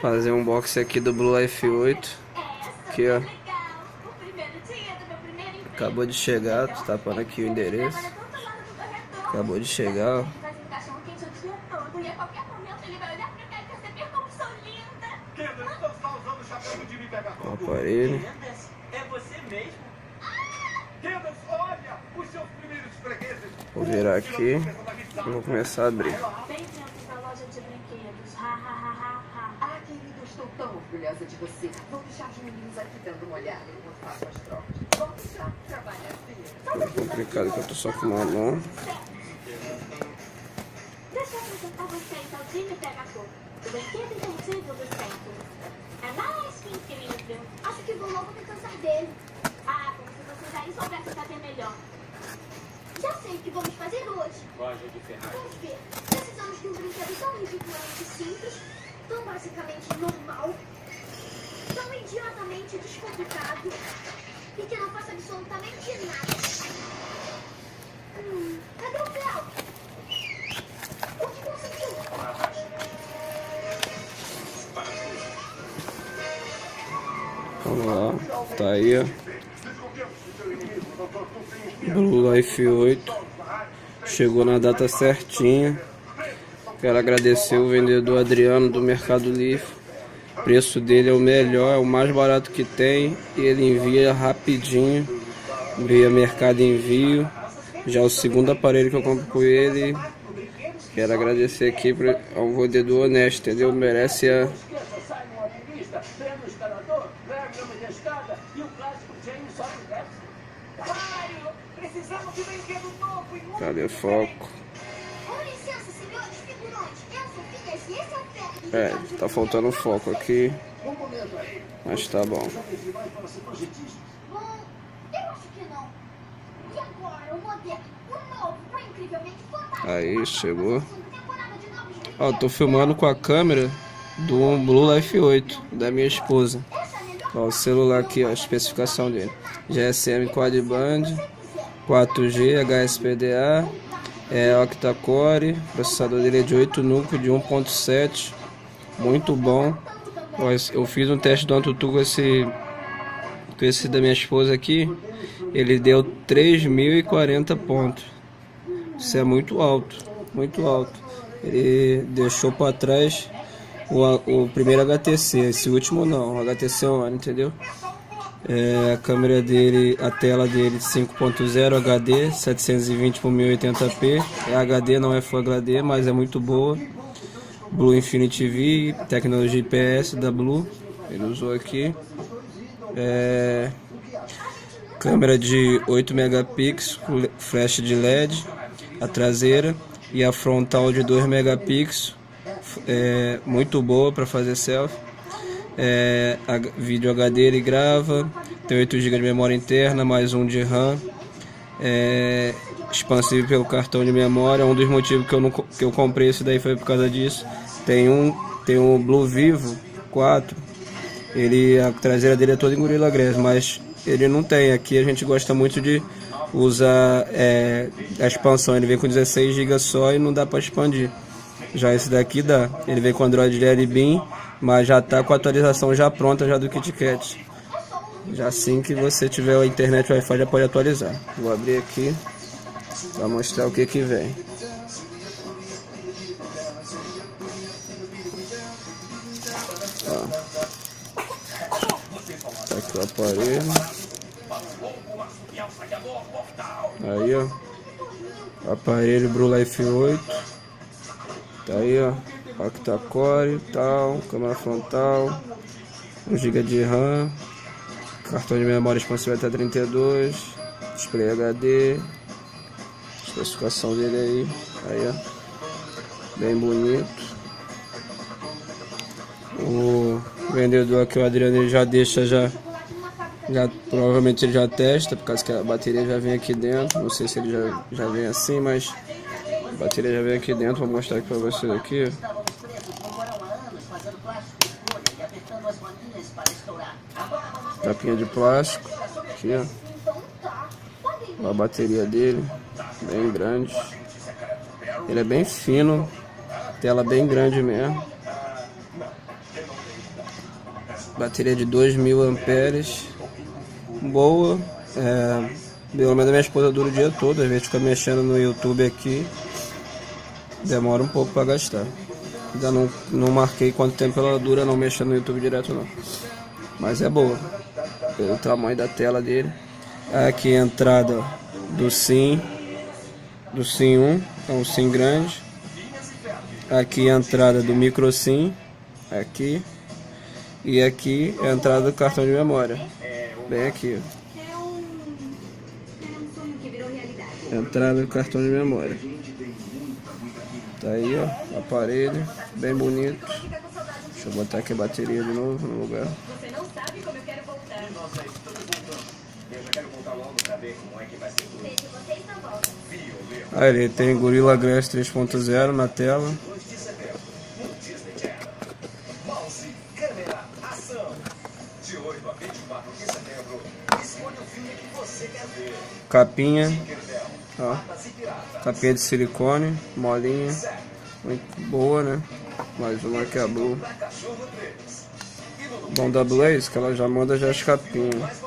Fazer um unboxing aqui do Blue Life 8. Aqui, ó. Acabou de chegar, tô tapando aqui o endereço. Acabou de chegar, ó. O aparelho. Vou virar aqui e vou começar a abrir. Estou tão orgulhosa de você. Vou deixar os meninos aqui dando uma olhada enquanto faço as trocas. Vamos já trabalhar. É complicado que eu tô só com uma mão. Deixa eu apresentar vocês ao time Pegasus, o brinquedo invertido do centro. É mais que incrível. Acho que vou logo me cansar dele. Ah, como se vocês aí soubessem fazer melhor. Já sei o que vamos fazer hoje. Loja de ferragens. Vamos ver. Precisamos de um brinquedo tão ridiculamente simples, tão basicamente normal, tão idiotamente descomplicado e que não faça absolutamente nada. Cadê o Fel? O que conseguiu? Vamos lá, tá aí, ó. Blue Life 8. Chegou na data certinha. Quero agradecer o vendedor Adriano do Mercado Livre. O preço dele é o melhor, é o mais barato que tem. E ele envia rapidinho, via Mercado Envio. Já é o segundo aparelho que eu compro com ele. Quero agradecer aqui ao vendedor honesto, entendeu? Merece a... Cadê o foco? Tá faltando foco aqui, mas tá bom. Bom, eu acho que não. E agora, o modelo, o novo, foi incrivelmente fantástico. Aí, chegou. Ó, tô filmando com a câmera do Blue Life 8, da minha esposa. Ó, o celular aqui, ó, a especificação dele. GSM Quad Band, 4G, HSPDA, octa-core, o processador dele é de 8 núcleos, de 1.7, muito bom. Ó, eu fiz um teste do AnTuTu com esse da minha esposa aqui, ele deu 3.040 pontos. Isso é muito alto, muito alto. Ele deixou para trás o primeiro HTC, esse último não, o HTC One, entendeu? A câmera dele, a tela dele 5.0 HD, 720 por 1080p, é HD, não é Full HD, mas é muito boa. Blue Infinity V, tecnologia IPS da Blue, ele usou aqui. Câmera de 8 megapixels, flash de LED, a traseira, e a frontal de 2 megapixels, muito boa para fazer selfie. Vídeo HD ele grava, tem 8 GB de memória interna, mais 1 de RAM, expansível pelo cartão de memória. Um dos motivos que eu comprei esse daí foi por causa disso. Tem um Blue Vivo 4, a traseira dele é toda em Gorilla Glass, mas ele não tem. Aqui a gente gosta muito de usar a expansão, ele vem com 16 GB só e não dá para expandir. Já esse daqui dá, ele vem com Android Lerry Beam, mas já tá com a atualização já pronta já do KitKat. Já assim que você tiver a internet Wi-Fi já pode atualizar. Vou abrir aqui para mostrar o que vem. Ó. Tá aqui o aparelho. Aí, ó. Aparelho Blue Life 8. Tá aí, ó. Octa-core e tal, câmera frontal, 1 GB de RAM, cartão de memória expansível até 32, display HD, especificação dele aí, ó, bem bonito. O vendedor aqui, o Adriano, ele já deixa, provavelmente ele já testa, por causa que a bateria já vem aqui dentro, não sei se ele já vem assim, mas a bateria já vem aqui dentro. Vou mostrar aqui pra vocês aqui. Tapinha de plástico. Aqui, ó. A bateria dele, bem grande. Ele é bem fino, tela bem grande mesmo. Bateria de 2000 amperes. Boa. Pelo menos a minha esposa dura o dia todo. Às vezes fica mexendo no YouTube aqui. Demora um pouco para gastar. Ainda não marquei quanto tempo ela dura não mexendo no YouTube direto não. Mas é boa. Pelo tamanho da tela dele. Aqui a entrada do SIM. Do SIM 1. É um SIM grande. Aqui a entrada do micro SIM. Aqui. E aqui é a entrada do cartão de memória. Bem aqui. Entrada do cartão de memória. Tá aí, ó. Aparelho. Bem bonito. Deixa eu botar aqui a bateria de novo no lugar. Você não sabe como eu quero voltar. Nossa, estamos voltando. Eu já quero voltar logo pra ver como é que vai ser tudo. Vejo vocês na volta. Aí ele tem Gorilla Glass 3.0 na tela. Mouse, câmera, ação. De 8 a 24 de setembro, escolha o filme que você quer ver. Capinha. Ó. Capinha de silicone. Molinha. Muito boa, né? Mais uma que é a Blue. Bom da Blaze, que ela já manda já as capinhas.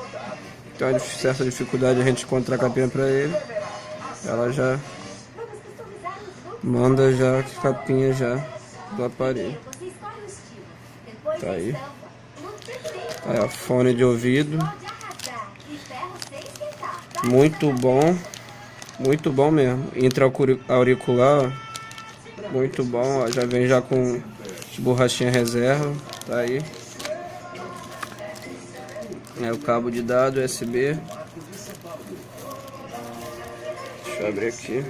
Tem uma certa dificuldade a gente encontrar a capinha pra ele. Ela já manda já a capinha já do aparelho. Você escolhe o estilo. Depois Tá aí. Não tem Aí, ó, fone de ouvido. pode arrasar. E ferro sem esquentar. Tá? Muito bom. Muito bom mesmo. Intra-auricular, ó. Muito bom, ó. Já vem já com borrachinha reserva. Tá aí. É o cabo de dado USB. Deixa eu abrir aqui.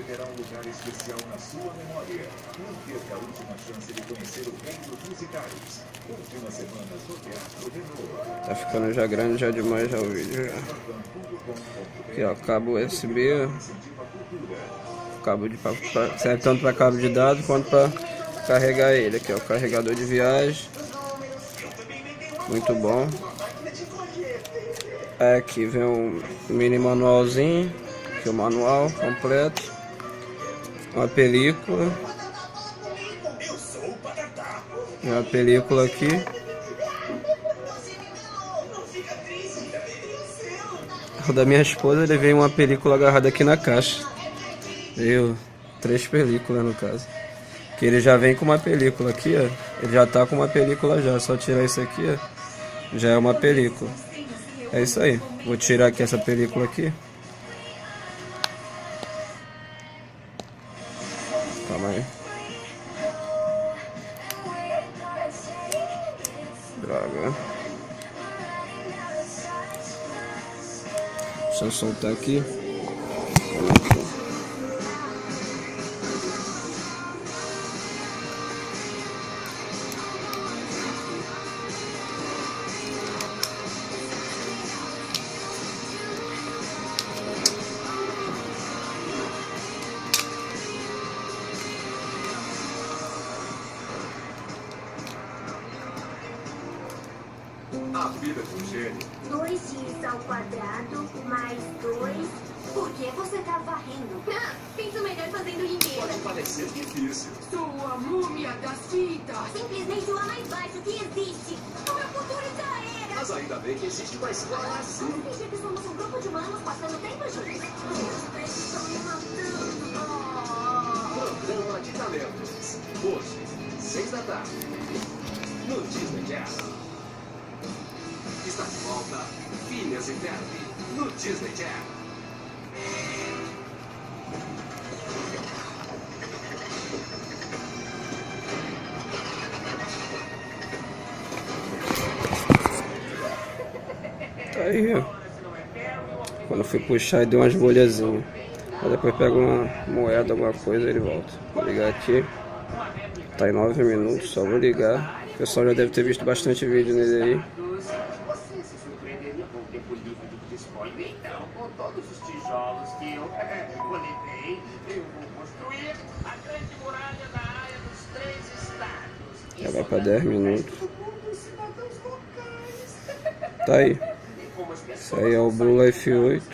Tá ficando já grande já demais já o vídeo já. Aqui ó, cabo USB. Cabo de serve tanto para cabo de dados quanto para carregar ele. Aqui ó, carregador de viagem. Muito bom. Aqui vem um mini manualzinho. Aqui o manual completo. Uma película. E uma película aqui. O da minha esposa, ele veio uma película agarrada aqui na caixa. Veio 3 películas no caso. Que ele já vem com uma película aqui, ó. Ele já tá com uma película já. Só tirar isso aqui, ó. Já é uma película. É isso aí. Vou tirar aqui essa película aqui. Calma aí. Droga. Deixa eu soltar aqui. A vida de um gênio. 2x ao quadrado mais 2. Por que você tá varrendo? Penso melhor fazendo limpeza. Pode parecer difícil. Sua múmia das fitas. Simplesmente o A mais baixo que existe. O meu futuro já era. Mas ainda bem que existe uma escola assim. Vamos fingir que somos um grupo de humanos passando tempo juntos. Meus pés estão me matando. Programa de talentos. Hoje, 6 da tarde. No Disney Channel. Está de volta. Phineas e Ferb. No Disney Channel. Tá aí, ó. Quando eu fui puxar, deu umas bolhazinhas. Aí depois pega uma moeda, alguma coisa, ele volta. Vou ligar aqui. Tá em 9 minutos, só vou ligar. O pessoal já deve ter visto bastante vídeo nele aí. Você se surpreenderia com o tempo livre do disponível. Então, com todos os tijolos que eu coletei, eu vou construir a grande muralha da área dos 3 estados. Já vai pra 10 minutos. Tá aí. Isso aí é o Blue Life 8.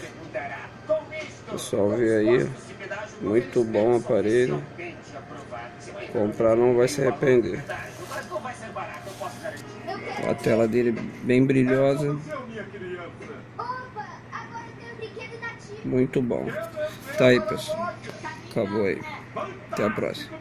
O pessoal vê aí. Muito bom o aparelho. Comprar não vai se arrepender. Eu quero A tela dele bem brilhosa. Opa, agora eu tenho um brinquedo nativo. Muito bom. Tá aí, pessoal. Acabou aí. Até a próxima.